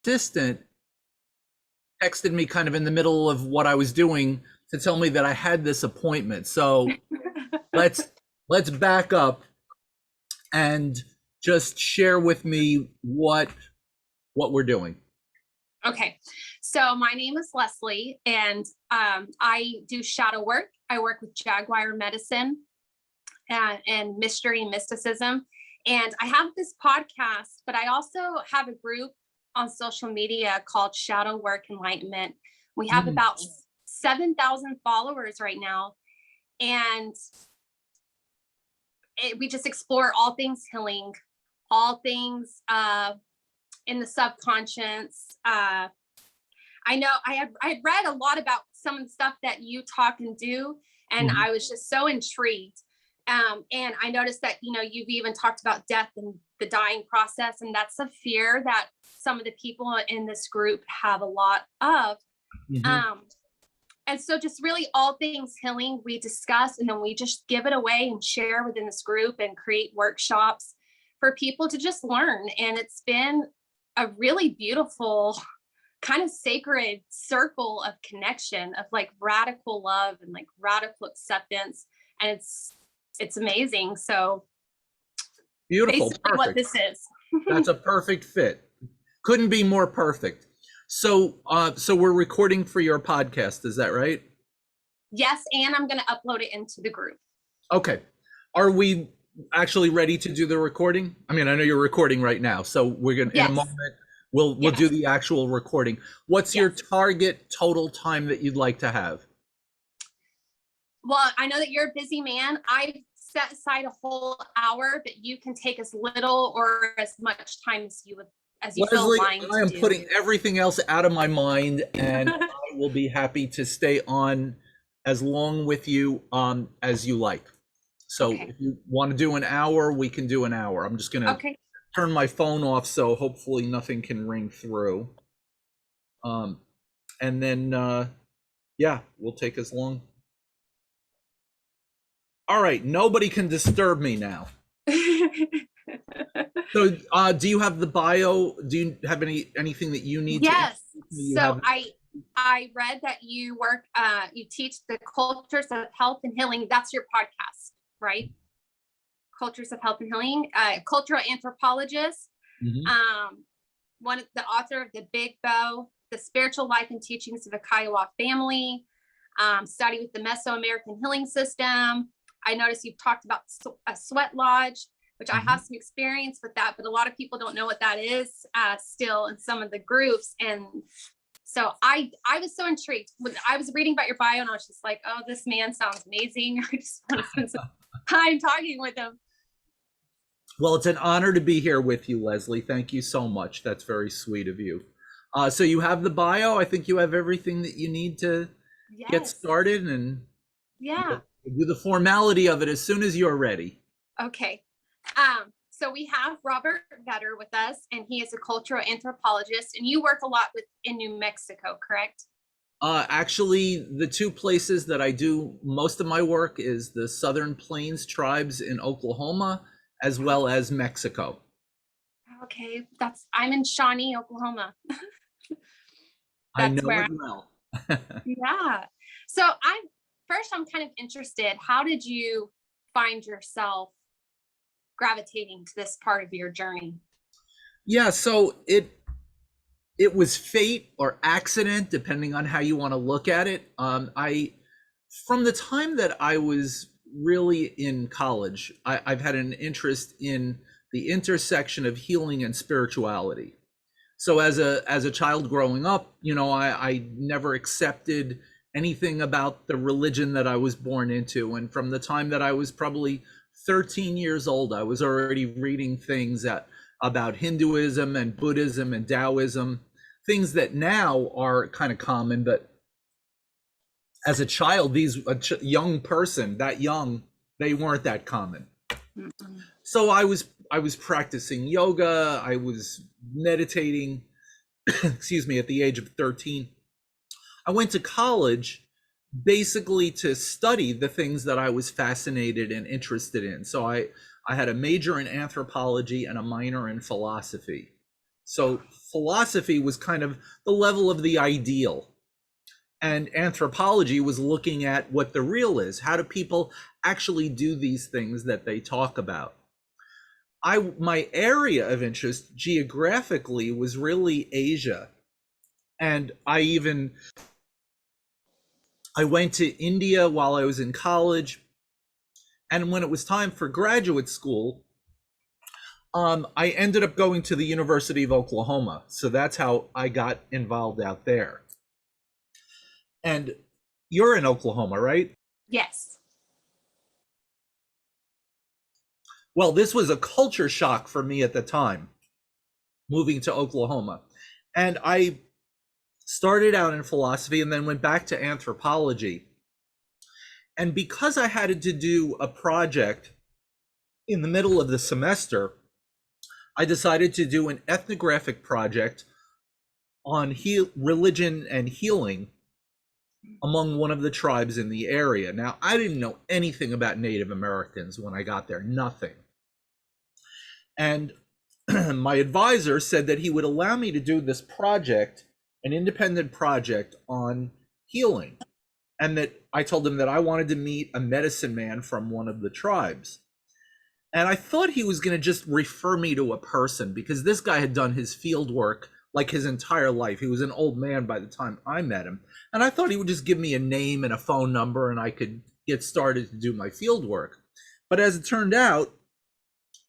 assistant texted me kind of in the middle of what I was doing to tell me that I had this appointment. So let's back up and just share with me what we're doing. Okay, so my name is Leslie, and I do shadow work. I work with Jaguar medicine and mystery and mysticism. And I have this podcast, but I also have a group on social media called Shadow Work Enlightenment. We have about 7,000 followers right now. And we just explore all things healing, all things in the subconscious. I know I had read a lot about some of the stuff that you talk and do, and I was just so intrigued. And I noticed that, you've even talked about death and the dying process, and that's a fear that some of the people in this group have a lot of. And so just really all things healing, we discuss, and then we just give it away and share within this group and create workshops for people to just learn. And it's been a really beautiful kind of sacred circle of connection, of like radical love and like radical acceptance. And it's amazing. So Beautiful. basically what this is. That's a perfect fit. Couldn't be more perfect. So we're recording for your podcast, is that right? Yes, and I'm going to upload it into the group. Okay. Are we actually ready to do the recording? I mean, I know you're recording right now, so we're going to, in a moment, we'll do the actual recording. What's your target total time that you'd like to have? Well, I know that you're a busy man. I've set aside a whole hour, but you can take as little or as much time as you feel aligned to do. I am putting everything else out of my mind, and I will be happy to stay on as long with you as you like. So if you want to do an hour, we can do an hour. I'm just going to turn my phone off, so hopefully nothing can ring through. And then, we'll take as long. All right, nobody can disturb me now. So, do you have the bio? Do you have anything that you need? Yes. So I read that you work. You teach the cultures of health and healing. That's your podcast, right? Cultures of Health and Healing. Cultural anthropologist. One of the author of the Big Bow, the Spiritual Life and Teachings of the Kiowa Family. Study with the Mesoamerican Healing System. I noticed you've talked about a sweat lodge, which I have some experience with that, but a lot of people don't know what that is still in some of the groups. And so I was so intrigued when I was reading about your bio, and I was just like, oh, this man sounds amazing. I just want to spend some time talking with him. Well, it's an honor to be here with you, Leslie. Thank you so much. That's very sweet of you. So you have the bio. I think you have everything that you need to get started, and do the formality of it as soon as you're ready. Okay. So we have Robert Vetter with us, and he is a cultural anthropologist, and you work a lot in New Mexico, correct? Actually, the two places that I do most of my work is the Southern Plains tribes in Oklahoma, as well as Mexico. Okay, I'm in Shawnee, Oklahoma. I know it well. Yeah. So I'm kind of interested. How did you find yourself gravitating to this part of your journey? Yeah, so it was fate or accident, depending on how you want to look at it. From the time that I was really in college, I've had an interest in the intersection of healing and spirituality. So as a child growing up, I never accepted anything about the religion that I was born into. And from the time that I was probably 13 years old, I was already reading things about Hinduism and Buddhism and Taoism, things that now are kind of common, but as a child, young person, that young, they weren't that common. So I was practicing yoga, I was meditating, excuse me, at the age of 13. I went to college basically to study the things that I was fascinated and interested in. So I had a major in anthropology and a minor in philosophy. So philosophy was kind of the level of the ideal. And anthropology was looking at what the real is. How do people actually do these things that they talk about? My area of interest geographically was really Asia. And I went to India while I was in college. And when it was time for graduate school, I ended up going to the University of Oklahoma. So that's how I got involved out there. And you're in Oklahoma, right? Yes. Well, this was a culture shock for me at the time, moving to Oklahoma. And I started out in philosophy and then went back to anthropology. And because I had to do a project in the middle of the semester, I decided to do an ethnographic project on religion and healing among one of the tribes in the area. Now, I didn't know anything about Native Americans when I got there, nothing. And my advisor said that he would allow me to do this project, an independent project on healing. And that I told him that I wanted to meet a medicine man from one of the tribes. And I thought he was going to just refer me to a person because this guy had done his field work like his entire life. He was an old man by the time I met him. And I thought he would just give me a name and a phone number and I could get started to do my field work. But as it turned out,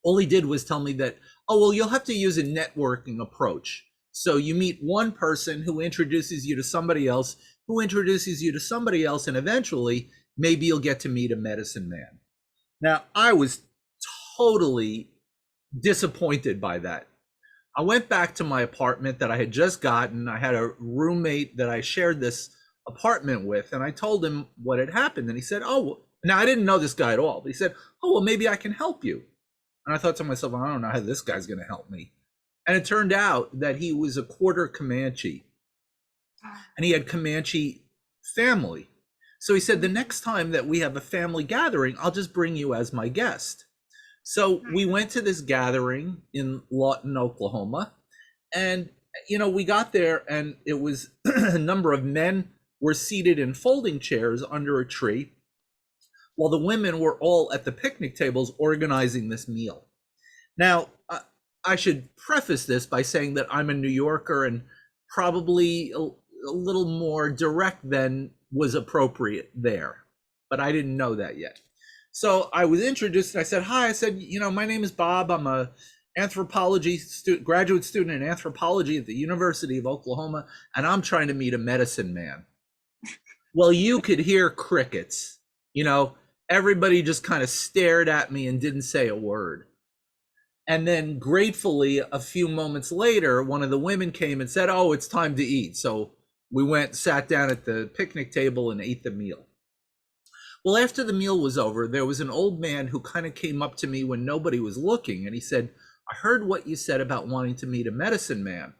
all he did was tell me that, oh, well, you'll have to use a networking approach. So you meet one person who introduces you to somebody else, who introduces you to somebody else, and eventually maybe you'll get to meet a medicine man. Now, I was totally disappointed by that. I went back to my apartment that I had just gotten. I had a roommate that I shared this apartment with, and I told him what had happened. And he said, oh, now I didn't know this guy at all, but he said, oh, well, maybe I can help you. And I thought to myself, I don't know how this guy's going to help me. And it turned out that he was a quarter Comanche, and he had Comanche family. So he said, the next time that we have a family gathering, I'll just bring you as my guest. So we went to this gathering in Lawton, Oklahoma, and we got there, and it was a number of men were seated in folding chairs under a tree, while the women were all at the picnic tables organizing this meal. Now, I should preface this by saying that I'm a New Yorker and probably a little more direct than was appropriate there, but I didn't know that yet. So I was introduced and I said, hi, I said, my name is Bob. I'm a graduate student in anthropology at the University of Oklahoma, and I'm trying to meet a medicine man. Well, you could hear crickets, everybody just kind of stared at me and didn't say a word. And then gratefully, a few moments later, one of the women came and said, oh, it's time to eat. So we sat down at the picnic table and ate the meal. Well, after the meal was over, there was an old man who kind of came up to me when nobody was looking. And he said, I heard what you said about wanting to meet a medicine man.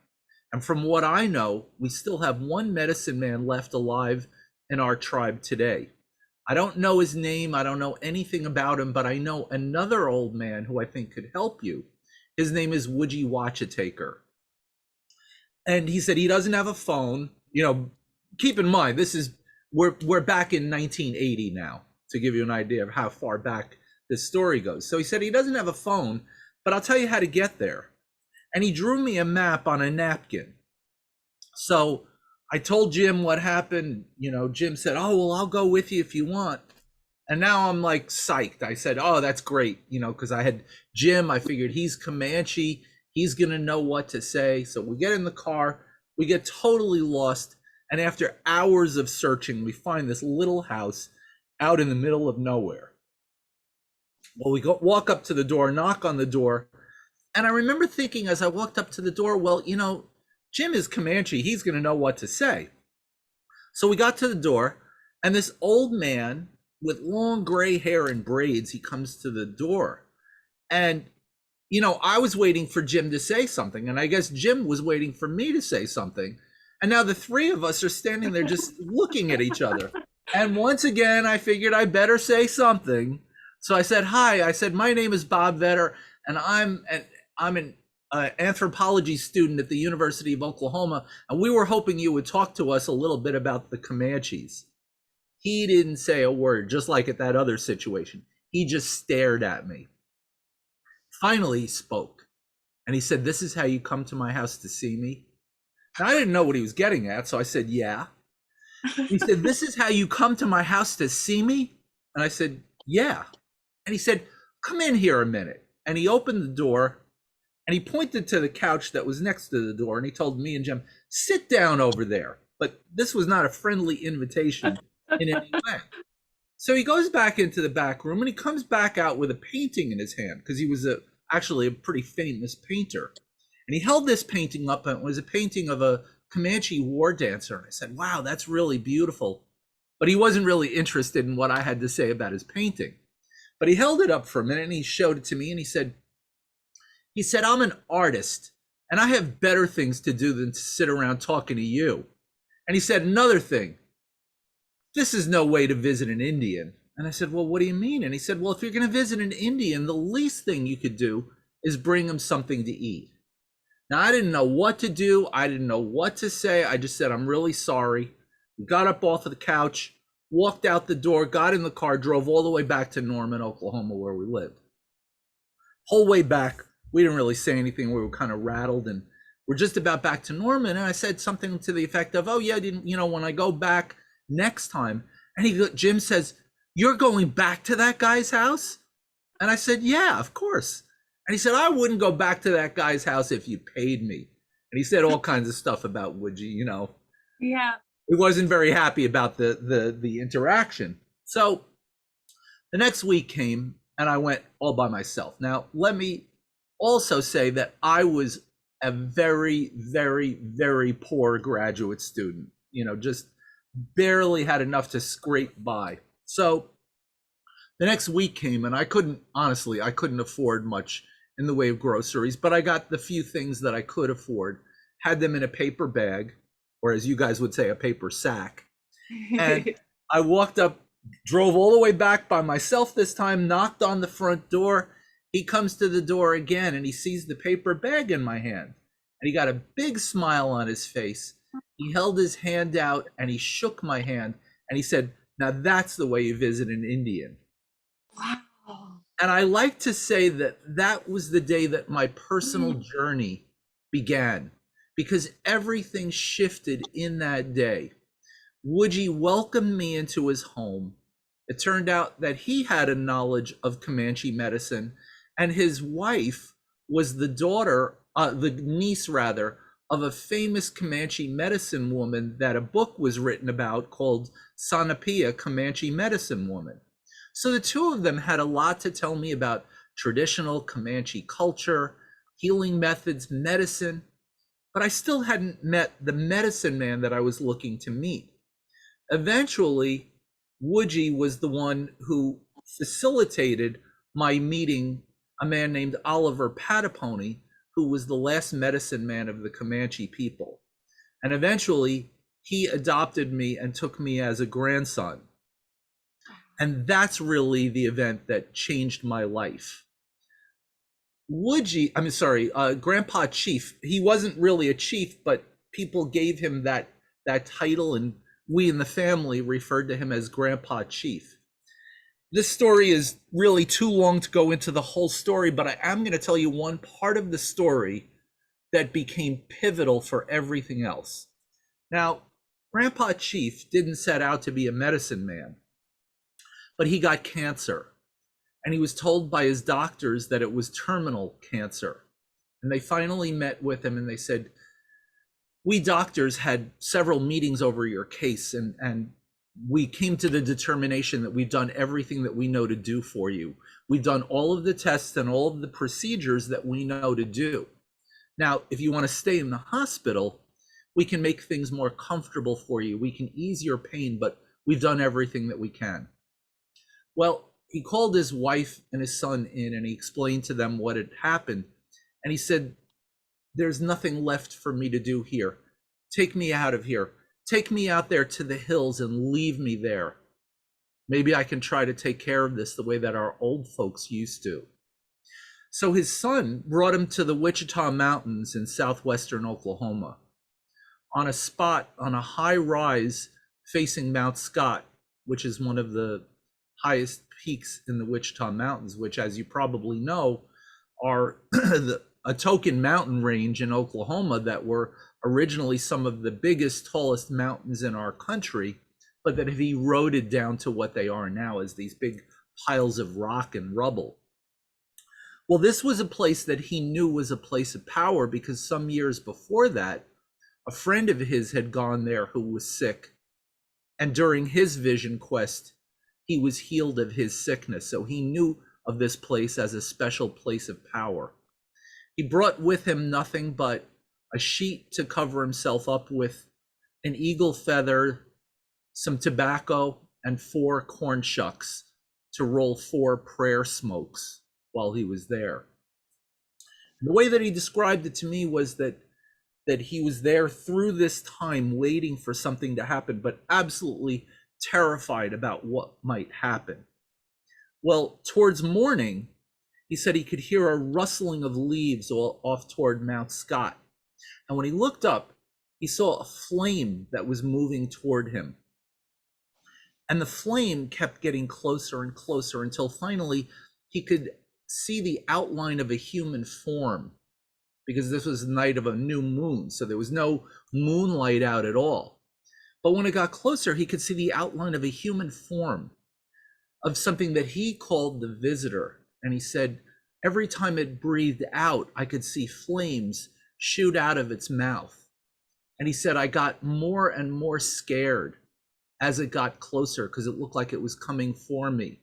And from what I know, we still have one medicine man left alive in our tribe today. I don't know his name. I don't know anything about him, but I know another old man who I think could help you. His name is Woodgie Watchataker. And he said he doesn't have a phone. Keep in mind, we're back in 1980 now, to give you an idea of how far back this story goes. So he said he doesn't have a phone, but I'll tell you how to get there. And he drew me a map on a napkin. So I told Jim what happened. Jim said, oh, well, I'll go with you if you want. And now I'm like psyched. I said, oh, that's great. Because I had Jim, I figured he's Comanche. He's going to know what to say. So we get in the car, we get totally lost. And after hours of searching, we find this little house out in the middle of nowhere. Well, we walk up to the door, knock on the door. And I remember thinking as I walked up to the door, well, Jim is Comanche. He's going to know what to say. So we got to the door, and this old man with long gray hair and braids, he comes to the door. And, I was waiting for Jim to say something, and I guess Jim was waiting for me to say something. And now the three of us are standing there just looking at each other. And once again, I figured I better say something. So I said, hi. I said, my name is Bob Vetter, and I'm an anthropology student at the University of Oklahoma, and we were hoping you would talk to us a little bit about the Comanches. He didn't say a word, just like at that other situation. He just stared at me. Finally, he spoke, and he said, "This is how you come to my house to see me?" Now, I didn't know what he was getting at, so I said, "Yeah." He said, "This is how you come to my house to see me?" And I said, "Yeah." And he said, "Come in here a minute." And he opened the door, and he pointed to the couch that was next to the door, and he told me and Jim, "Sit down over there." But this was not a friendly invitation in any way. So he goes back into the back room, and he comes back out with a painting in his hand, because he was actually a pretty famous painter. And he held this painting up, and it was a painting of a Comanche war dancer. And I said, "Wow, that's really beautiful." But he wasn't really interested in what I had to say about his painting. But he held it up for a minute, and he showed it to me, and he said, "I'm an artist, and I have better things to do than to sit around talking to you." And he said, "Another thing, this is no way to visit an Indian." And I said, "Well, what do you mean?" And he said, "Well, if you're going to visit an Indian, the least thing you could do is bring him something to eat." Now, I didn't know what to do. I didn't know what to say. I just said, "I'm really sorry." Got up off of the couch, walked out the door, got in the car, drove all the way back to Norman, Oklahoma, where we lived. Whole way back, we didn't really say anything. We were kind of rattled, and we're just about back to Norman. And I said something to the effect of, "Oh yeah, when I go back next time." And Jim says, "You're going back to that guy's house?" And I said, "Yeah, of course." And he said, "I wouldn't go back to that guy's house if you paid me." And he said all kinds of stuff about, would you. Yeah. He wasn't very happy about the interaction. So the next week came, and I went all by myself. Now, let me also say that I was a very, very, very poor graduate student, just barely had enough to scrape by. So the next week came, and I couldn't afford much in the way of groceries, but I got the few things that I could afford, had them in a paper bag, or as you guys would say, a paper sack. And I walked up, drove all the way back by myself this time, knocked on the front door. He comes to the door again, and he sees the paper bag in my hand, and he got a big smile on his face. He held his hand out, and he shook my hand, and he said, "Now that's the way you visit an Indian." Wow. And I like to say that that was the day that my personal journey began, because everything shifted in that day. Woodgie welcomed me into his home. It turned out that he had a knowledge of Comanche medicine, and his wife was the niece rather, of a famous Comanche medicine woman that a book was written about called Sanapia, Comanche Medicine Woman. So the two of them had a lot to tell me about traditional Comanche culture, healing methods, medicine, but I still hadn't met the medicine man that I was looking to meet. Eventually, Woodgie was the one who facilitated my meeting a man named Oliver Patapony, who was the last medicine man of the Comanche people. And eventually, he adopted me and took me as a grandson. And that's really the event that changed my life. Grandpa Chief, he wasn't really a chief, but people gave him that title, and we in the family referred to him as Grandpa Chief. This story is really too long to go into the whole story, but I am going to tell you one part of the story that became pivotal for everything else. Now, Grandpa Chief didn't set out to be a medicine man, but he got cancer, and he was told by his doctors that it was terminal cancer. And they finally met with him, and they said, "We doctors had several meetings over your case, and we came to the determination that we've done everything that we know to do for you. We've done all of the tests and all of the procedures that we know to do. Now, if you want to stay in the hospital, we can make things more comfortable for you. We can ease your pain, but we've done everything that we can." Well, he called his wife and his son in, and he explained to them what had happened. And he said, "There's nothing left for me to do here. Take me out of here. Take me out there to the hills and leave me there. Maybe I can try to take care of this the way that our old folks used to." So his son brought him to the Wichita Mountains in southwestern Oklahoma on a spot on a high rise facing Mount Scott, which is one of the highest peaks in the Wichita Mountains, which, as you probably know, are a token mountain range in Oklahoma that were originally some of the biggest, tallest mountains in our country, but that have eroded down to what they are now as these big piles of rock and rubble. Well, this was a place that he knew was a place of power because some years before that, a friend of his had gone there who was sick. And during his vision quest, he was healed of his sickness. So he knew of this place as a special place of power. He brought with him nothing but a sheet to cover himself up with, an eagle feather, some tobacco, and 4 corn shucks to roll 4 prayer smokes while he was there. The way that he described it to me was that he was there through this time waiting for something to happen, but absolutely terrified about what might happen. Well, towards morning, he said he could hear a rustling of leaves off toward Mount Scott. And when he looked up, he saw a flame that was moving toward him. And the flame kept getting closer and closer until finally he could see the outline of a human form, because this was the night of a new moon, so there was no moonlight out at all. But when it got closer, he could see the outline of a human form, of something that he called the visitor. And he said, every time it breathed out, I could see flames shoot out of its mouth. And he said, I got more and more scared as it got closer because it looked like it was coming for me.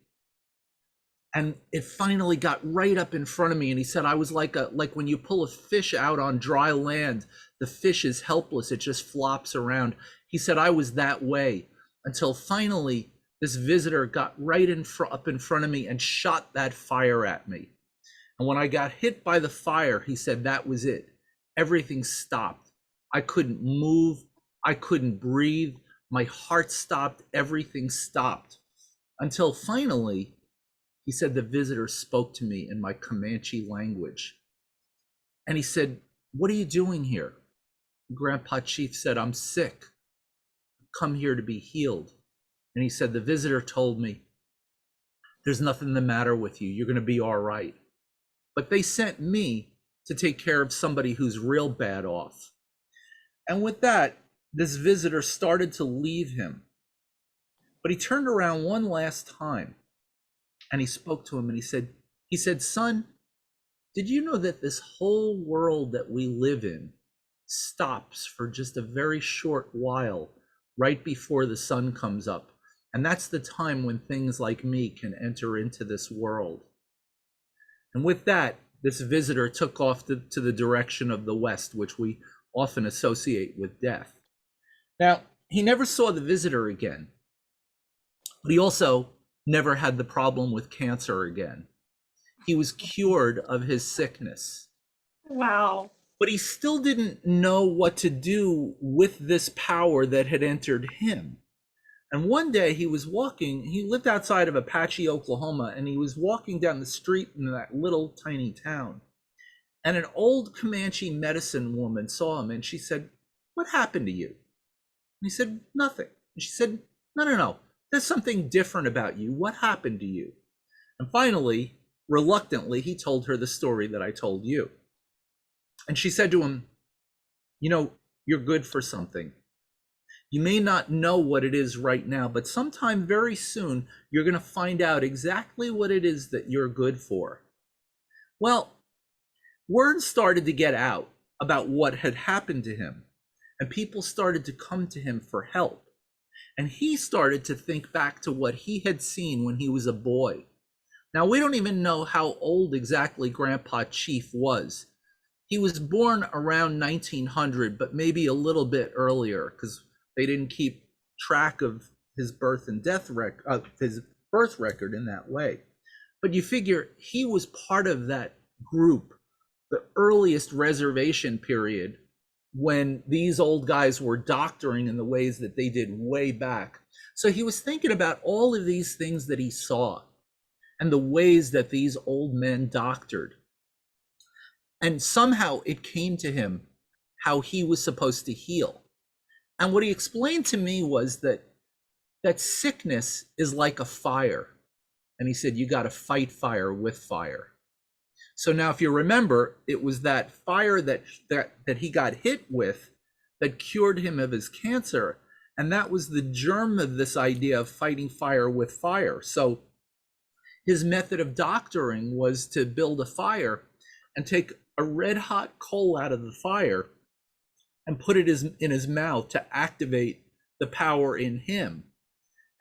And it finally got right up in front of me. And he said, I was like when you pull a fish out on dry land, the fish is helpless. It just flops around. He said, I was that way until finally this visitor got right up in front of me and shot that fire at me. And when I got hit by the fire, he said, that was it. Everything stopped. I couldn't move. I couldn't breathe. My heart stopped. Everything stopped until finally, he said, the visitor spoke to me in my Comanche language. And he said, what are you doing here? Grandpa Chief said, I'm sick. Come here to be healed. And he said, the visitor told me, there's nothing the matter with you. You're going to be all right. But they sent me to take care of somebody who's real bad off. And with that, this visitor started to leave him. But he turned around one last time and he spoke to him and he said, son, did you know that this whole world that we live in stops for just a very short while right before the sun comes up? And that's the time when things like me can enter into this world. And with that, this visitor took off to the direction of the west, which we often associate with death. Now, he never saw the visitor again, but he also never had the problem with cancer again. He was cured of his sickness. Wow. But he still didn't know what to do with this power that had entered him. And one day he was walking, he lived outside of Apache, Oklahoma, and he was walking down the street in that little tiny town. And an old Comanche medicine woman saw him and she said, what happened to you? And he said, nothing. And she said, no. There's something different about you. What happened to you? And finally, reluctantly, he told her the story that I told you. And she said to him, you know, you're good for something. You may not know what it is right now, but sometime very soon, you're going to find out exactly what it is that you're good for. Well, word started to get out about what had happened to him, and people started to come to him for help. And he started to think back to what he had seen when he was a boy. Now, we don't even know how old exactly Grandpa Chief was. He was born around 1900, but maybe a little bit earlier, because they didn't keep track of his birth and death record, his birth record in that way. But you figure he was part of that group, the earliest reservation period, when these old guys were doctoring in the ways that they did way back. So he was thinking about all of these things that he saw and the ways that these old men doctored. And somehow it came to him how he was supposed to heal. And what he explained to me was that sickness is like a fire. And he said, you got to fight fire with fire. So now, if you remember, it was that fire that he got hit with that cured him of his cancer. And that was the germ of this idea of fighting fire with fire. So his method of doctoring was to build a fire and take a red hot coal out of the fire and put it in his mouth to activate the power in him.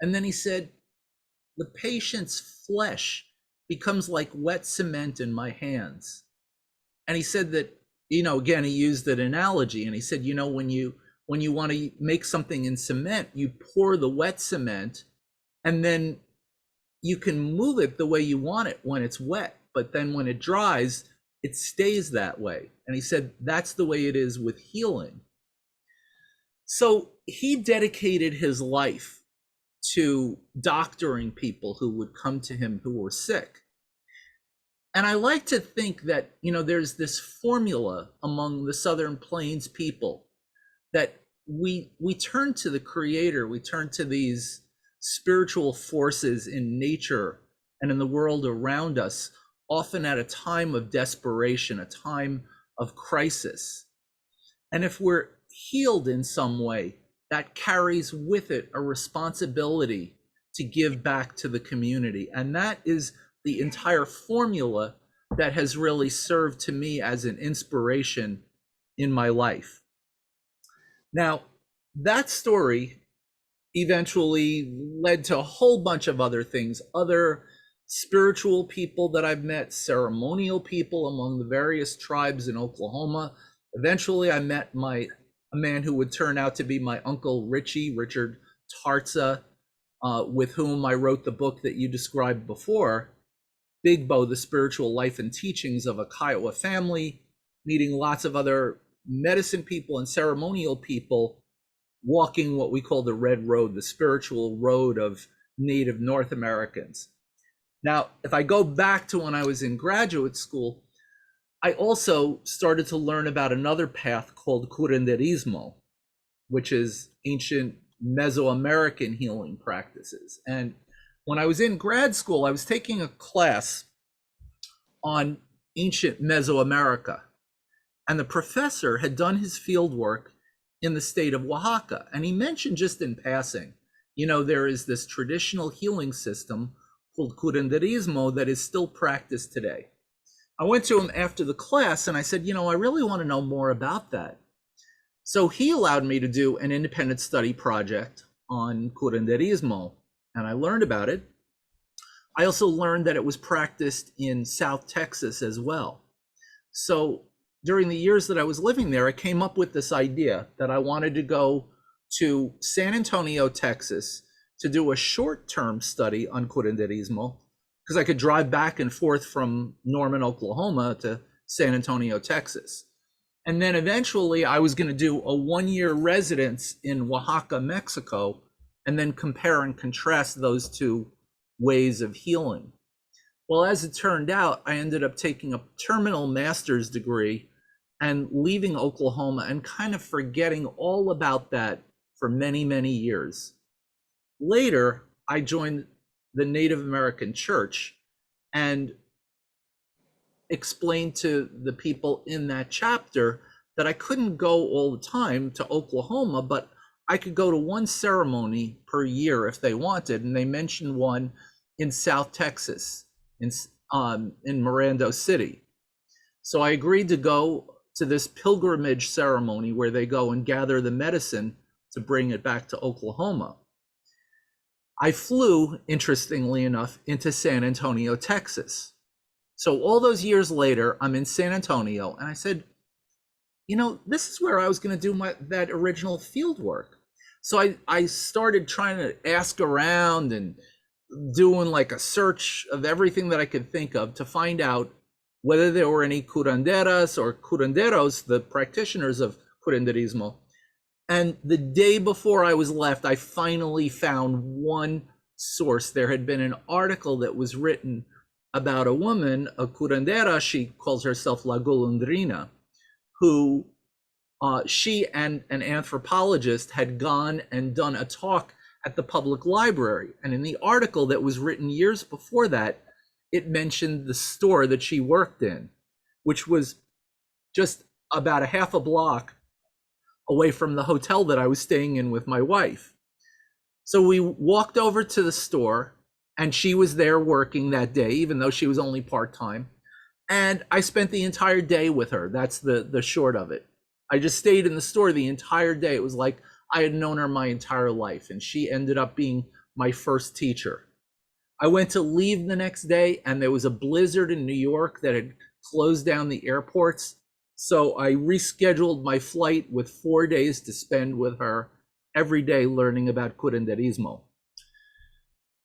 And then he said, the patient's flesh becomes like wet cement in my hands. And he said that, again, he used an analogy, and he said, when you want to make something in cement, you pour the wet cement, and then you can move it the way you want it when it's wet, but then when it dries, it stays that way. And he said, that's the way it is with healing. So he dedicated his life to doctoring people who would come to him who were sick. And I like to think that, there's this formula among the Southern Plains people that we turn to the Creator, we turn to these spiritual forces in nature and in the world around us, often at a time of desperation, a time of crisis. And if we're healed in some way, that carries with it a responsibility to give back to the community. And that is the entire formula that has really served to me as an inspiration in my life. Now, that story eventually led to a whole bunch of other things, other spiritual people that I've met, ceremonial people among the various tribes in Oklahoma. Eventually, I met a man who would turn out to be my uncle Richard Tarza, with whom I wrote the book that you described before, Big Bow, The Spiritual Life and Teachings of a Kiowa Family, meeting lots of other medicine people and ceremonial people, walking what we call the Red Road, the spiritual road of Native North Americans. Now, if I go back to when I was in graduate school, I also started to learn about another path called curanderismo, which is ancient Mesoamerican healing practices. And when I was in grad school, I was taking a class on ancient Mesoamerica, and the professor had done his field work in the state of Oaxaca. And he mentioned just in passing, there is this traditional healing system called curanderismo that is still practiced today. I went to him after the class and I said, I really want to know more about that. So he allowed me to do an independent study project on curanderismo, and I learned about it. I also learned that it was practiced in South Texas as well. So during the years that I was living there, I came up with this idea that I wanted to go to San Antonio, Texas, to do a short-term study on curanderismo, because I could drive back and forth from Norman, Oklahoma to San Antonio, Texas. And then eventually I was going to do a 1-year residence in Oaxaca, Mexico, and then compare and contrast those two ways of healing. Well, as it turned out, I ended up taking a terminal master's degree and leaving Oklahoma and kind of forgetting all about that for many, many years. Later, I joined the Native American Church and explained to the people in that chapter that I couldn't go all the time to Oklahoma, but I could go to one ceremony per year if they wanted. And they mentioned one in South Texas, in Mirando City. So I agreed to go to this pilgrimage ceremony where they go and gather the medicine to bring it back to Oklahoma. I flew, interestingly enough, into San Antonio, Texas. So all those years later, I'm in San Antonio, and I said, this is where I was going to do that original field work. So I started trying to ask around and doing like a search of everything that I could think of to find out whether there were any curanderas or curanderos, the practitioners of curanderismo. And the day before I was left, I finally found one source. There had been an article that was written about a woman, a curandera, she calls herself La Golondrina, who she and an anthropologist had gone and done a talk at the public library. And in the article that was written years before that, it mentioned the store that she worked in, which was just about a half a block away from the hotel that I was staying in with my wife. So we walked over to the store, and she was there working that day, even though she was only part-time. And I spent the entire day with her. That's the short of it. I just stayed in the store the entire day. It was like I had known her my entire life, and she ended up being my first teacher. I went to leave the next day, and there was a blizzard in New York that had closed down the airports. So I rescheduled my flight with 4 days to spend with her every day learning about curanderismo.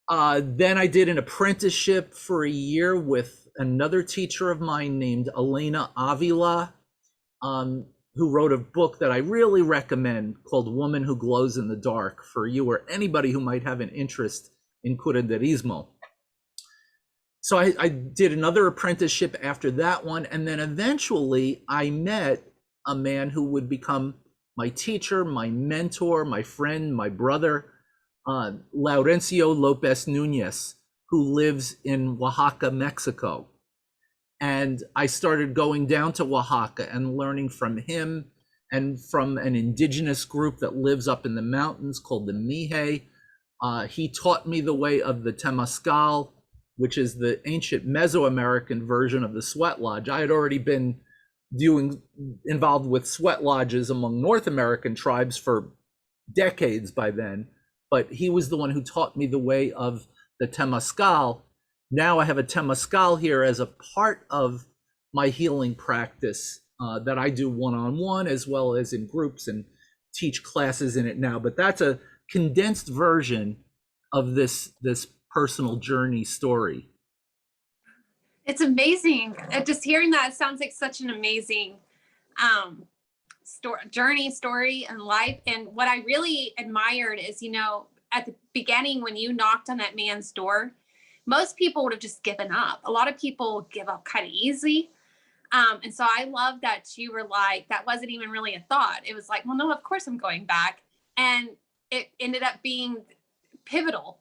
Then I did an apprenticeship for a year with another teacher of mine named Elena Avila, who wrote a book that I really recommend called Woman Who Glows in the Dark for you or anybody who might have an interest in curanderismo. So I did another apprenticeship after that one, and then eventually I met a man who would become my teacher, my mentor, my friend, my brother, Laurencio Lopez Nunez, who lives in Oaxaca, Mexico. And I started going down to Oaxaca and learning from him and from an indigenous group that lives up in the mountains called the Mihe. He taught me the way of the Temazcal, which is the ancient Mesoamerican version of the sweat lodge. I had already been involved with sweat lodges among North American tribes for decades by then, but he was the one who taught me the way of the Temazcal. Now I have a Temazcal here as a part of my healing practice that I do one-on-one as well as in groups and teach classes in it now. But that's a condensed version of this personal journey story. It's amazing. Just hearing that, it sounds like such an amazing story and life. And what I really admired is, at the beginning when you knocked on that man's door, most people would have just given up. A lot of people give up kind of easy. And so I love that you were like, that wasn't even really a thought. It was like, well, no, of course I'm going back. And it ended up being pivotal.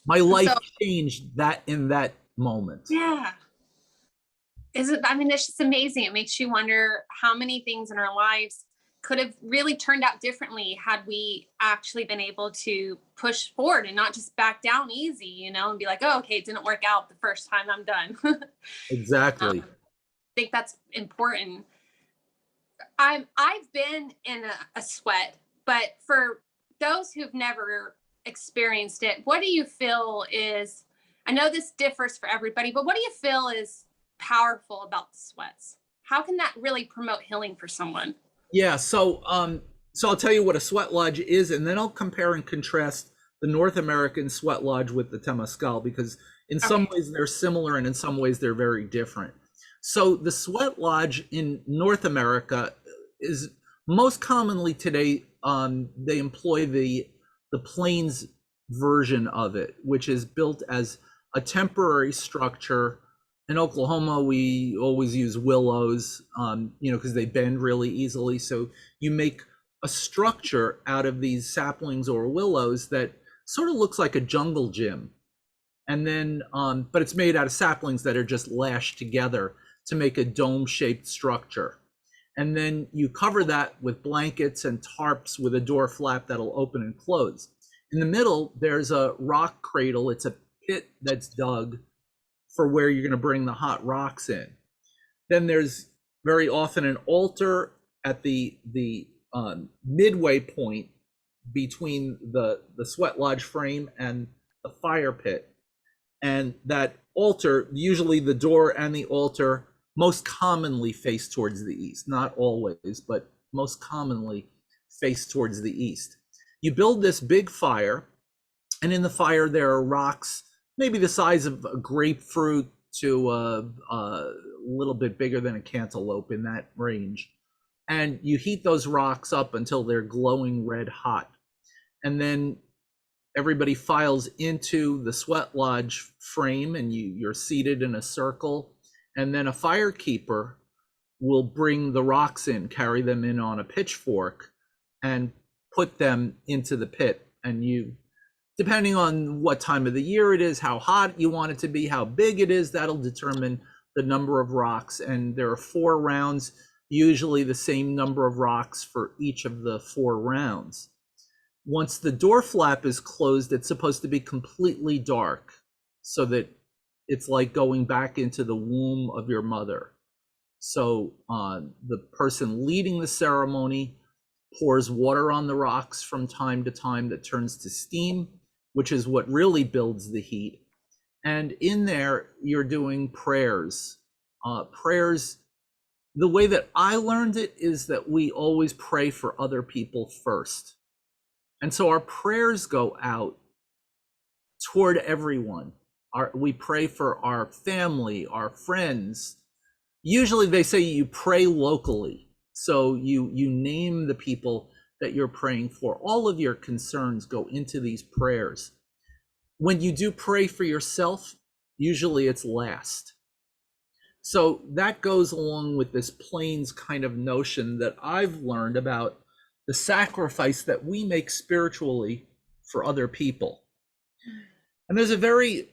My life changed that in that moment. Yeah. It's just amazing. It makes you wonder how many things in our lives could have really turned out differently had we actually been able to push forward and not just back down easy, and be like, oh, okay, it didn't work out the first time, I'm done. Exactly. I think that's important. I've been in a sweat, but for those who've never experienced it, what do you feel is, I know this differs for everybody, but what do you feel is powerful about the sweats? How can that really promote healing for someone? Yeah, so I'll tell you what a sweat lodge is, and then I'll compare and contrast the North American sweat lodge with the Temazcal, because in some ways they're similar and in some ways they're very different. So the sweat lodge in North America is most commonly today, they employ the Plains version of it, which is built as a temporary structure. In Oklahoma, we always use willows, because they bend really easily. So you make a structure out of these saplings or willows that sort of looks like a jungle gym. And then, but it's made out of saplings that are just lashed together to make a dome-shaped structure. And then you cover that with blankets and tarps with a door flap that'll open and close. In the middle, there's a rock cradle. It's a pit that's dug for where you're going to bring the hot rocks in. Then there's very often an altar at the midway point between the sweat lodge frame and the fire pit. And that altar, usually the door and the altar, most commonly face towards the east. Not always, but most commonly face towards the east. You build this big fire, and in the fire there are rocks maybe the size of a grapefruit to a little bit bigger than a cantaloupe, in that range. And you heat those rocks up until they're glowing red hot. And then everybody files into the sweat lodge frame, and you're seated in a circle, and then a firekeeper will bring the rocks in, carry them in on a pitchfork, and put them into the pit. And you, depending on what time of the year it is, how hot you want it to be, how big it is, that'll determine the number of rocks. And there are 4 rounds, usually the same number of rocks for each of the 4 rounds. Once the door flap is closed, it's supposed to be completely dark, so that it's like going back into the womb of your mother. So the person leading the ceremony pours water on the rocks from time to time that turns to steam, which is what really builds the heat. And in there, you're doing prayers. Prayers, the way that I learned it is that we always pray for other people first. And so our prayers go out toward everyone. We pray for our family, our friends. Usually they say you pray locally. So you name the people that you're praying for. All of your concerns go into these prayers. When you do pray for yourself, usually it's last. So that goes along with this plains kind of notion that I've learned about the sacrifice that we make spiritually for other people. And there's a very,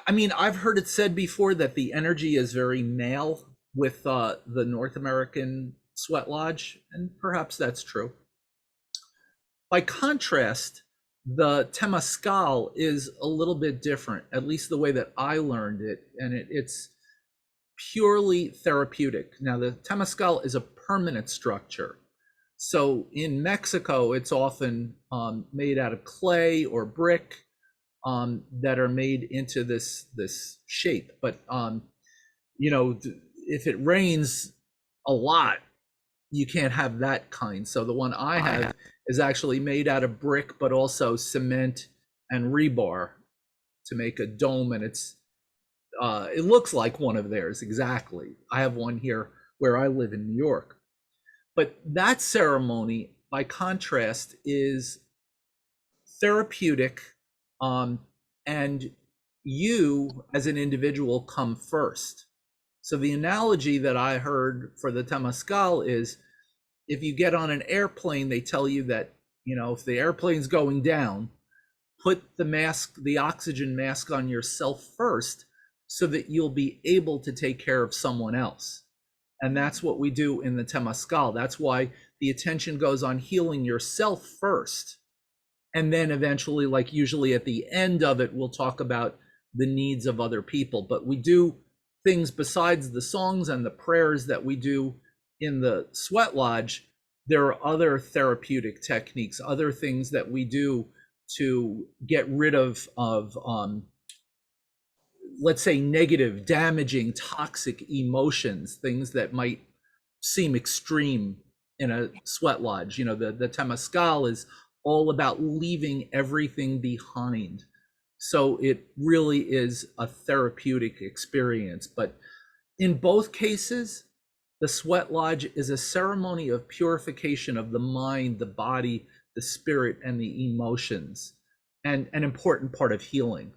I mean, I've heard it said before that the energy is very male with the North American sweat lodge, and perhaps that's true. By contrast, the Temescal is a little bit different, at least the way that I learned it, and it's purely therapeutic. Now, the Temescal is a permanent structure. So in Mexico, it's often made out of clay or brick that are made into this shape. But you know, if it rains a lot, you can't have that kind. So the one I have is actually made out of brick, but also cement and rebar to make a dome, and it looks like one of theirs exactly. I have one here where I live in New York. But that ceremony, by contrast, is therapeutic, and you as an individual come first. So the analogy that I heard for the Temescal is, if you get on an airplane, they tell you that, you know, if the airplane's going down, put the mask, the oxygen mask on yourself first, so that you'll be able to take care of someone else. And that's what we do in the Temescal. That's why the attention goes on healing yourself first. And then eventually, like usually at the end of it, we'll talk about the needs of other people. But we do things besides the songs and the prayers that we do in the sweat lodge. There are other therapeutic techniques, other things that we do to get rid of let's say, negative, damaging, toxic emotions, things that might seem extreme in a sweat lodge. You know, the Temescal is all about leaving everything behind. So it really is a therapeutic experience. But in both cases, the sweat lodge is a ceremony of purification of the mind, the body, the spirit, and the emotions, and an important part of healing.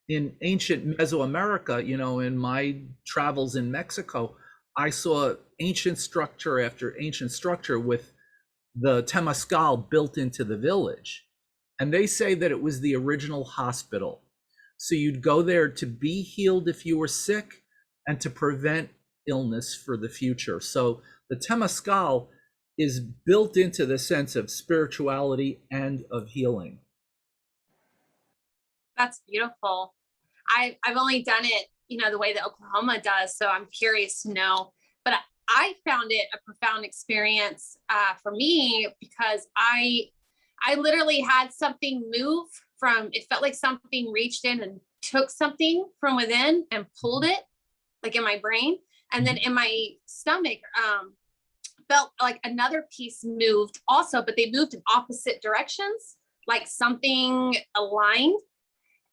In ancient Mesoamerica, you know, in my travels in Mexico, I saw ancient structure after ancient structure with the Temescal built into the village. And they say that it was the original hospital. So you'd go there to be healed if you were sick and to prevent illness for the future. So the Temescal is built into the sense of spirituality and of healing. That's beautiful. I've only done it, you know, the way that Oklahoma does. So I'm curious to know, but I found it a profound experience for me, because I literally had something move from, it felt like something reached in and took something from within and pulled it, like in my brain. And then in my stomach, felt like another piece moved also, but they moved in opposite directions, like something aligned.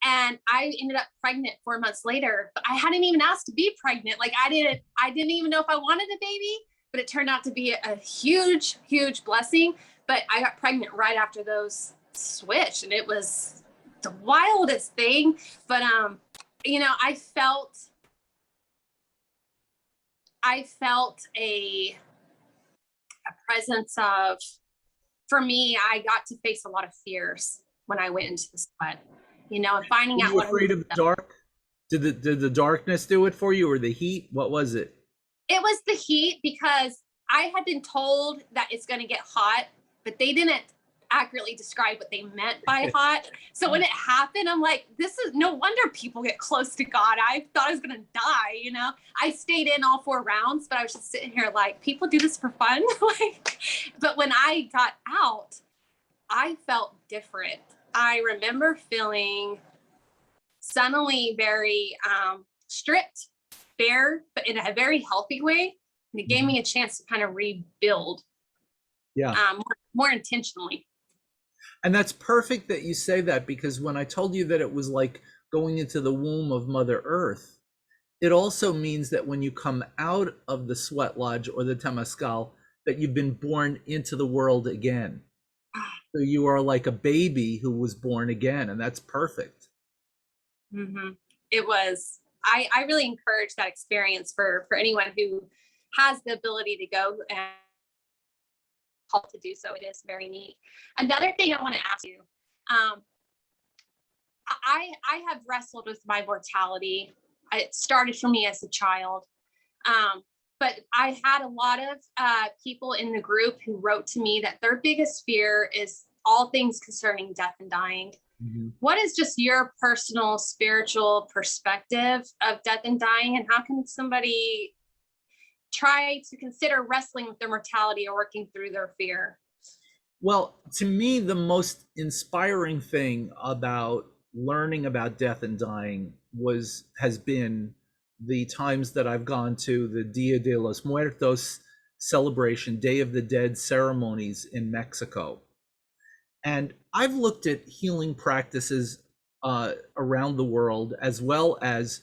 And I ended up pregnant 4 months later, but I hadn't even asked to be pregnant. Like I didn't even know if I wanted a baby, but it turned out to be a huge, huge blessing. But I got pregnant right after those switch, and it was the wildest thing. But you know, I felt a presence of, for me, I got to face a lot of fears when I went into the sweat, you know, and finding Were out you what afraid of the dark? Did the darkness do it for you, or the heat? What was it? it was the heat, because I had been told that it's going to get hot, but they didn't accurately describe what they meant by hot. So when it happened, I'm like, this is no wonder people get close to God. I thought I was going to die, you know. I stayed in all 4 rounds, but I was just sitting here like, people do this for fun. Like, but when I got out, I felt different. I remember feeling suddenly very stripped, bare, but in a very healthy way. And it gave me a chance to kind of rebuild, Yeah. more intentionally. And that's perfect that you say that, because when I told you that it was like going into the womb of Mother Earth, it also means that when you come out of the sweat lodge or the Temescal, that you've been born into the world again. So you are like a baby who was born again, and that's perfect. Mm-hmm. It was, I really encourage that experience for anyone who has the ability to go and help to do so. It is very neat. Another thing I want to ask you, I have wrestled with my mortality. It started for me as a child. But I had a lot of people in the group who wrote to me that their biggest fear is all things concerning death and dying. Mm-hmm. What is just your personal spiritual perspective of death and dying, and how can somebody try to consider wrestling with their mortality or working through their fear? Well, to me, the most inspiring thing about learning about death and dying has been the times that I've gone to the Dia de los Muertos celebration, Day of the Dead ceremonies in Mexico. And I've looked at healing practices around the world, as well as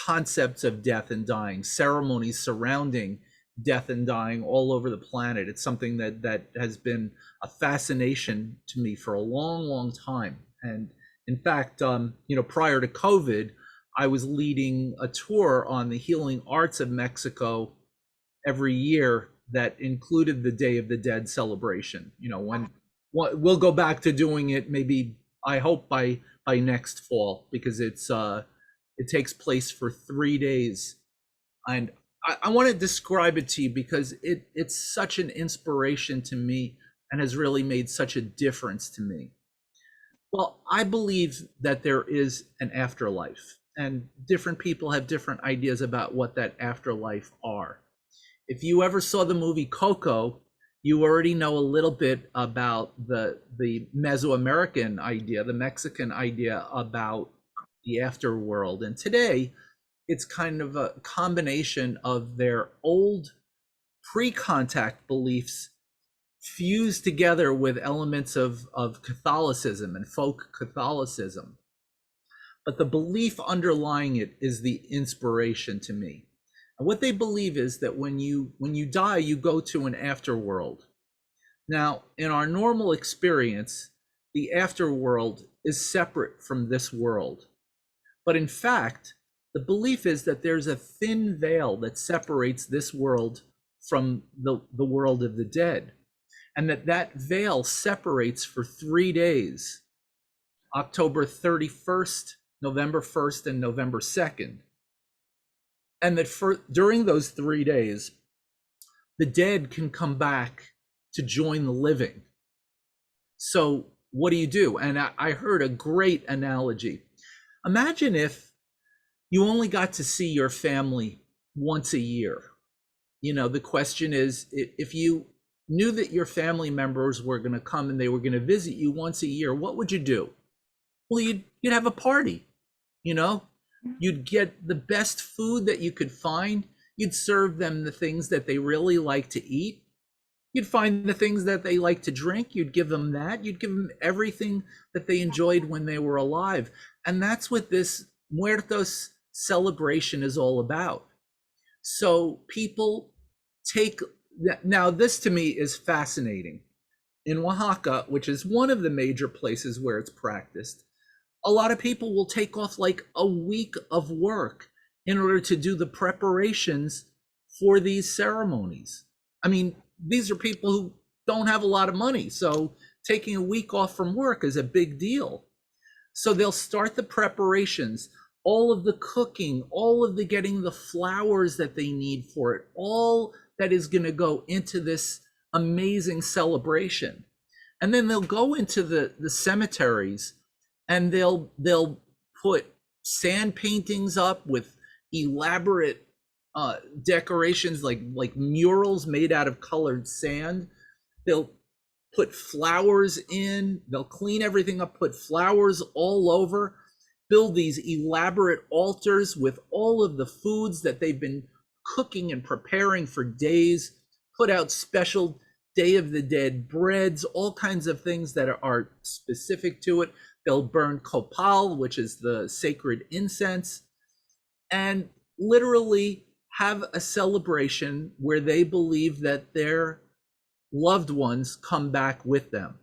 concepts of death and dying, ceremonies surrounding death and dying all over the planet. It's something that has been a fascination to me for a long, long time. And in fact, you know, prior to COVID, I was leading a tour on the healing arts of Mexico every year that included the Day of the Dead celebration. You know, when we'll go back to doing it, maybe I hope by next fall, because it takes place for 3 days. And I want to describe it to you because it's such an inspiration to me and has really made such a difference to me. Well, I believe that there is an afterlife, and different people have different ideas about what that afterlife are. If you ever saw the movie Coco, you already know a little bit about the Mesoamerican idea, the Mexican idea about the afterworld. And today, it's kind of a combination of their old pre-contact beliefs fused together with elements of Catholicism and folk Catholicism. But the belief underlying it is the inspiration to me. And what they believe is that when you die, you go to an afterworld. Now, in our normal experience, the afterworld is separate from this world. But in fact, the belief is that there's a thin veil that separates this world from the world of the dead, and that veil separates for 3 days, October 31st, November 1st, and November 2nd. And that during those 3 days, the dead can come back to join the living. So what do? And I heard a great analogy. Imagine if you only got to see your family once a year. You know, the question is, if you knew that your family members were going to come and they were going to visit you once a year, what would you do? Well, you'd have a party. You know, you'd get the best food that you could find. You'd serve them the things that they really like to eat. You'd find the things that they like to drink. You'd give them that. You'd give them everything that they enjoyed when they were alive. And that's what this Muertos celebration is all about. So people take, now this to me is fascinating. in Oaxaca, which is one of the major places where it's practiced, a lot of people will take off like a week of work in order to do the preparations for these ceremonies. I mean, these are people who don't have a lot of money, so taking a week off from work is a big deal. So they'll start the preparations, all of the cooking, all of the getting the flowers that they need for it, all that is going to go into this amazing celebration. And then they'll go into the cemeteries, and they'll put sand paintings up with elaborate decorations, like murals made out of colored sand. They'll put flowers in, they'll clean everything up, put flowers all over, build these elaborate altars with all of the foods that they've been cooking and preparing for days, put out special Day of the Dead breads, all kinds of things that are specific to it. They'll burn copal, which is the sacred incense, and literally have a celebration where they believe that their loved ones come back with them.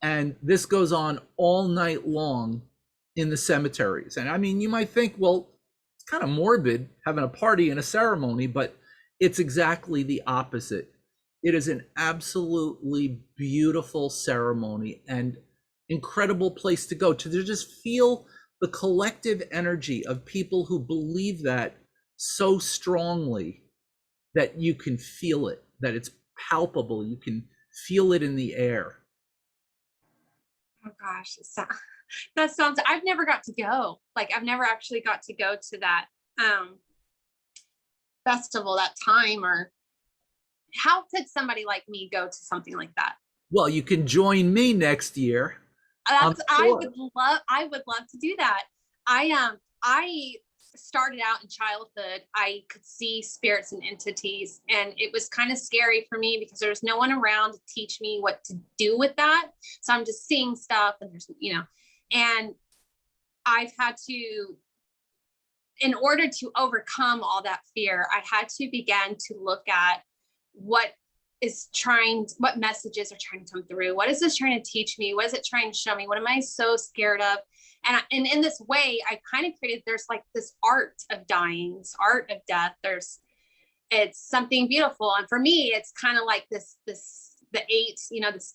And this goes on all night long in the cemeteries. And I mean, you might think, well, it's kind of morbid having a party and a ceremony, but it's exactly the opposite. It is an absolutely beautiful ceremony and incredible place to go to just feel the collective energy of people who believe that so strongly that you can feel it, that it's palpable, you can feel it in the air. Oh gosh, that sounds, I've never got to go. Like, I've never actually got to go to that festival, that time. Or how could somebody like me go to something like that? Well, you can join me next year. I would love to do that. I started out in childhood. I could see spirits and entities, and it was kind of scary for me because there was no one around to teach me what to do with that. So I'm just seeing stuff, and there's, and I've had to, in order to overcome all that fear, I had to begin to look at what messages are trying to come through. What is this trying to teach me? What is it trying to show me? What am I so scared of? And in this way, I kind of created, there's like this art of dying, this art of death. It's something beautiful. And for me, it's kind of like the eight,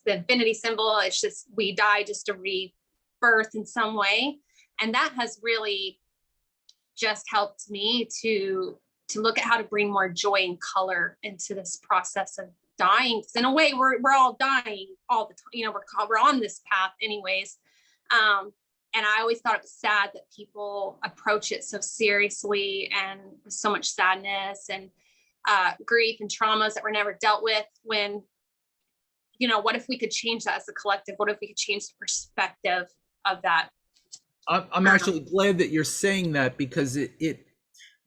the infinity symbol. It's just, we die just to rebirth in some way. And that has really just helped me to look at how to bring more joy and color into this process of dying. Because in a way, we're all dying all the time. We're on this path anyways. And I always thought it was sad that people approach it so seriously and with so much sadness and grief and traumas that were never dealt with. When, what if we could change that as a collective? What if we could change the perspective of that? I'm actually glad that you're saying that, because it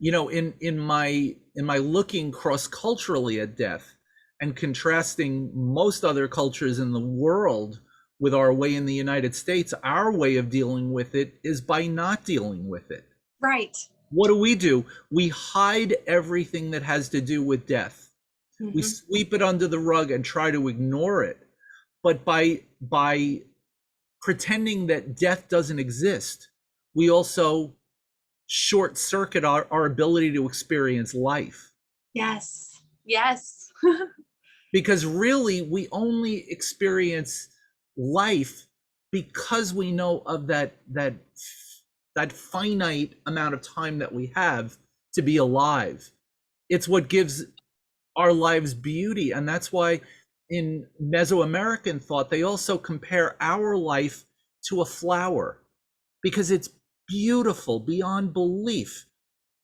in my looking cross-culturally at death and contrasting most other cultures in the world with our way in the United States, our way of dealing with it is by not dealing with it. Right. What do? We hide everything that has to do with death. Mm-hmm. We sweep it under the rug and try to ignore it. But by pretending that death doesn't exist, we also short circuit our ability to experience life. Yes. Because really, we only experience life because we know of that finite amount of time that we have to be alive. It's what gives our lives beauty. And that's why in Mesoamerican thought, they also compare our life to a flower, because it's beautiful beyond belief,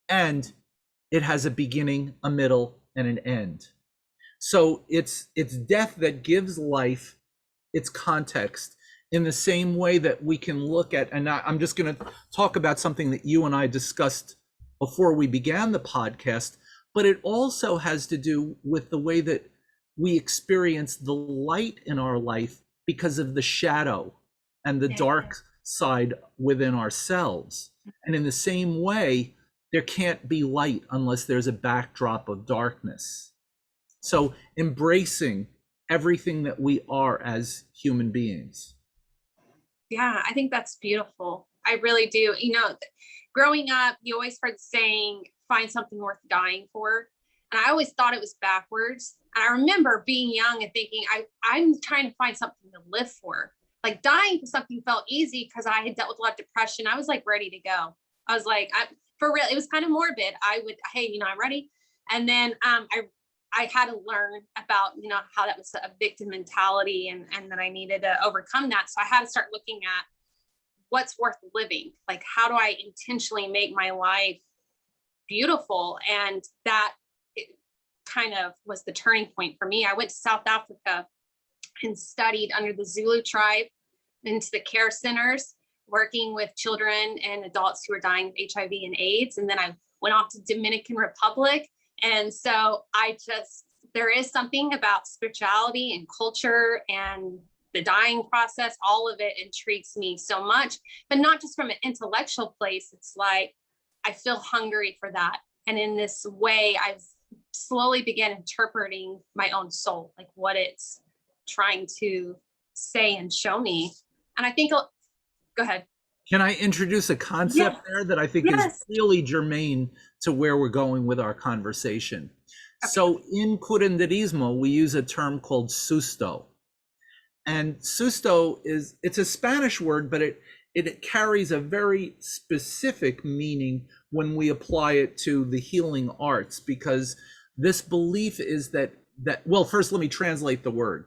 and it has a beginning, a middle, and an end. So it's death that gives life its context, in the same way that we can look at, and I'm just going to talk about something that you and I discussed before we began the podcast, but it also has to do with the way that we experience the light in our life because of the shadow and the dark side within ourselves. And in the same way, there can't be light unless there's a backdrop of darkness. So embracing everything that we are as human beings. Yeah, I think that's beautiful. I really do. You know, growing up, you always heard the saying, find something worth dying for. And I always thought it was backwards. And I remember being young and thinking, I'm trying to find something to live for. Like dying for something felt easy because I had dealt with a lot of depression. I was like ready to go. I was like, for real, it was kind of morbid. I would, hey, you know, I'm ready. And then I had to learn about, you know, how that was a victim mentality and that I needed to overcome that. So I had to start looking at what's worth living. Like, how do I intentionally make my life beautiful? And that kind of was the turning point for me. I went to South Africa and studied under the Zulu tribe into the care centers, working with children and adults who were dying of HIV and AIDS. And then I went off to Dominican Republic. And so there is something about spirituality and culture and the dying process. All of it intrigues me so much, but not just from an intellectual place. It's like, I feel hungry for that. And in this way, I've slowly began interpreting my own soul, like what it's trying to say and show me. And I think, go ahead. Can I introduce a concept there that I think is really germane to where we're going with our conversation? Okay. So in curanderismo, we use a term called susto. And susto it's a Spanish word, but it carries a very specific meaning when we apply it to the healing arts, because this belief is that well, first let me translate the word.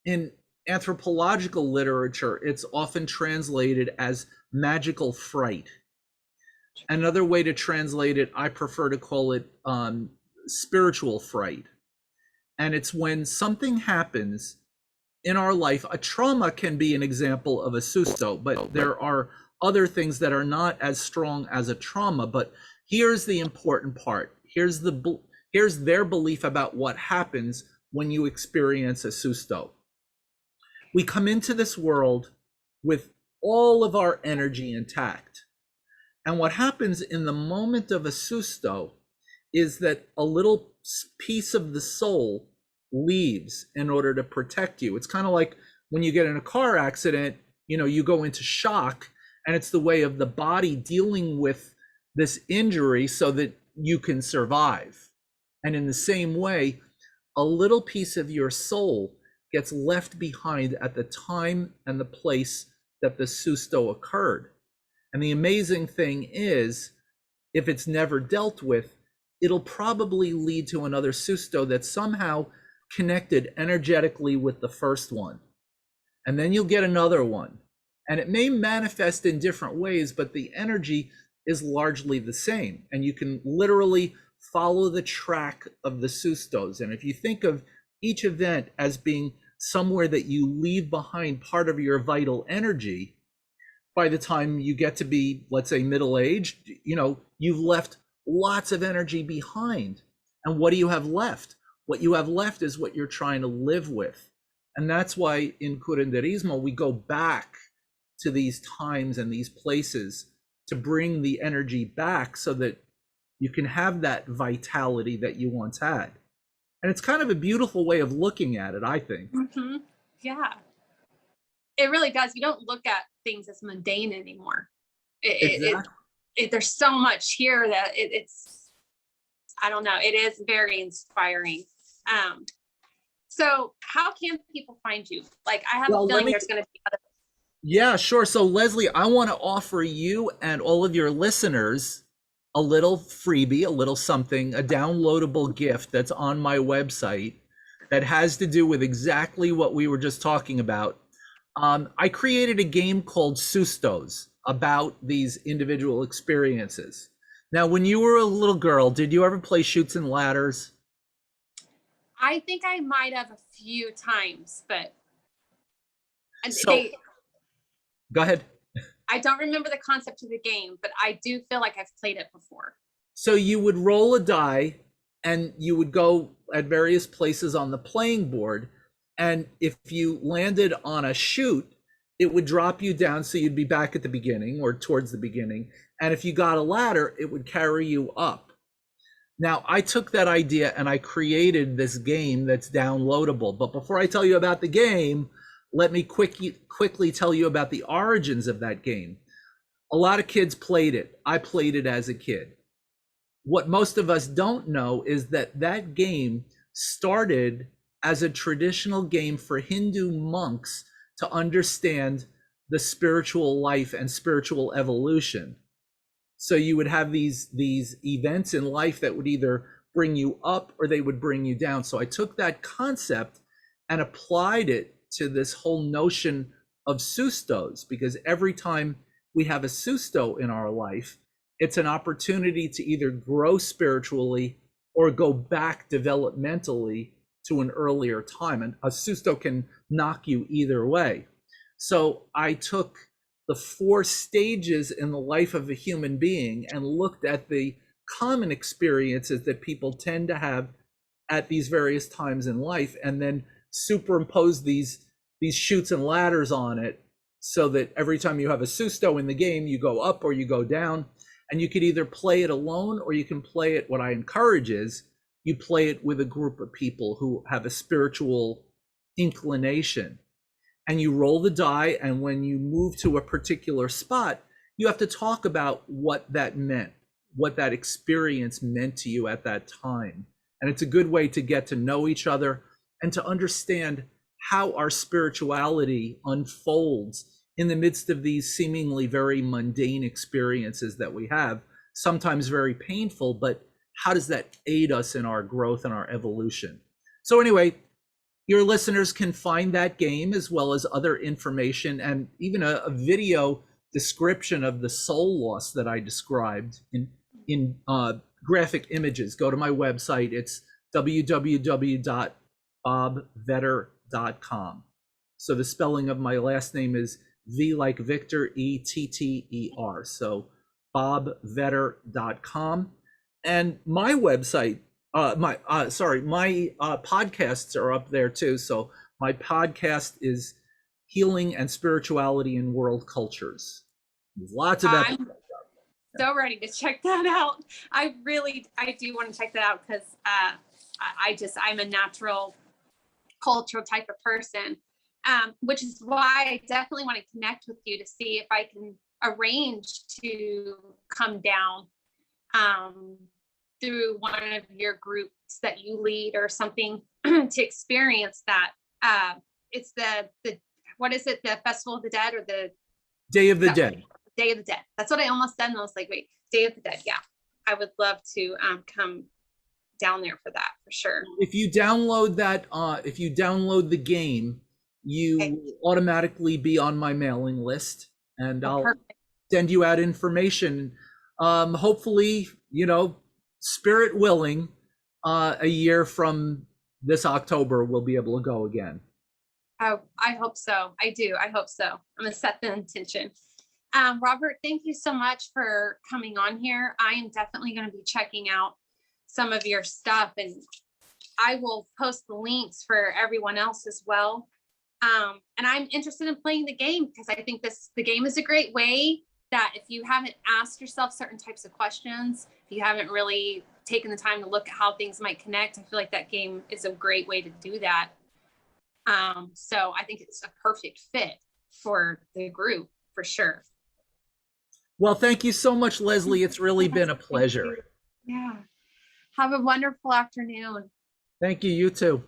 In anthropological literature, it's often translated as magical fright. Another way to translate it, I prefer to call it spiritual fright. And it's when something happens in our life. A trauma can be an example of a susto, but there are other things that are not as strong as a trauma. But here's the important part. Here's their belief about what happens when you experience a susto. We come into this world with all of our energy intact. And what happens in the moment of a susto is that a little piece of the soul leaves in order to protect you. It's kind of like when you get in a car accident, you know, you go into shock, and it's the way of the body dealing with this injury so that you can survive. And in the same way, a little piece of your soul gets left behind at the time and the place that the susto occurred. And the amazing thing is, if it's never dealt with, it'll probably lead to another susto that's somehow connected energetically with the first one. And then you'll get another one. And it may manifest in different ways, but the energy is largely the same. And you can literally follow the track of the sustos. And if you think of each event as being somewhere that you leave behind part of your vital energy, by the time you get to be, let's say, middle-aged, you know, you've left lots of energy behind. And what do you have left? What you have left is what you're trying to live with. And that's why in curanderismo, we go back to these times and these places to bring the energy back so that you can have that vitality that you once had. And it's kind of a beautiful way of looking at it, I think. Mm-hmm. Yeah, it really does. You don't look at things as mundane anymore. There's so much here that it's, I don't know, it is very inspiring. So how can people find you? Like, I have a feeling there's going to be other. Yeah, sure. So Leslie, I want to offer you and all of your listeners a little freebie, a little something, a downloadable gift that's on my website that has to do with exactly what we were just talking about. I created a game called Sustos about these individual experiences. Now, when you were a little girl, did you ever play Chutes and Ladders? I think I might have a few times, but go ahead. I don't remember the concept of the game, but I do feel like I've played it before. So you would roll a die and you would go at various places on the playing board. And if you landed on a chute, it would drop you down so you'd be back at the beginning or towards the beginning. And if you got a ladder, it would carry you up. Now, I took that idea and I created this game that's downloadable. But before I tell you about the game, let me quickly tell you about the origins of that game. A lot of kids played it. I played it as a kid. What most of us don't know is that that game started as a traditional game for Hindu monks to understand the spiritual life and spiritual evolution. So you would have these events in life that would either bring you up or they would bring you down. So I took that concept and applied it to this whole notion of sustos, because every time we have a susto in our life, it's an opportunity to either grow spiritually or go back developmentally to an earlier time. And a susto can knock you either way. So I took the 4 stages in the life of a human being and looked at the common experiences that people tend to have at these various times in life, and then superimposed these chutes and ladders on it, so that every time you have a susto in the game, you go up or you go down. And you could either play it alone, or you can play it, what I encourage is you play it with a group of people who have a spiritual inclination. And you roll the die, and when you move to a particular spot, you have to talk about what that meant, what that experience meant to you at that time. And it's a good way to get to know each other and to understand how our spirituality unfolds in the midst of these seemingly very mundane experiences that we have, sometimes very painful, but how does that aid us in our growth and our evolution? So anyway, your listeners can find that game as well as other information and even a video description of the soul loss that I described in graphic images. Go to my website. It's www.bobvetter.com. So the spelling of my last name is V like Victor, Etter. So bobvetter.com. And my website, my podcasts are up there too. So my podcast is Healing and Spirituality in World Cultures. There's lots of I'm so ready to check that out. I do want to check that out, because I'm a natural cultural type of person, which is why I definitely want to connect with you to see if I can arrange to come down through one of your groups that you lead or something to experience that. It's the what is it? The Festival of the Dead, or the Day of the Dead. Day of the Dead. That's what I almost said. And I was like, wait, Day of the Dead. Yeah. I would love to come down there for that, for sure. If you download that, if you download the game, you will automatically be on my mailing list, and I'll send you out information. Hopefully, spirit willing, a year from this October, we'll be able to go again. Oh, I hope so. I do. I hope so. I'm going to set the intention. Robert, thank you so much for coming on here. I am definitely going to be checking out some of your stuff, and I will post the links for everyone else as well. And I'm interested in playing the game, because I think the game is a great way that if you haven't asked yourself certain types of questions, if you haven't really taken the time to look at how things might connect, I feel like that game is a great way to do that. So I think it's a perfect fit for the group, for sure. Well, thank you so much, Leslie. It's really been a pleasure. Yeah. Have a wonderful afternoon. Thank you. You too.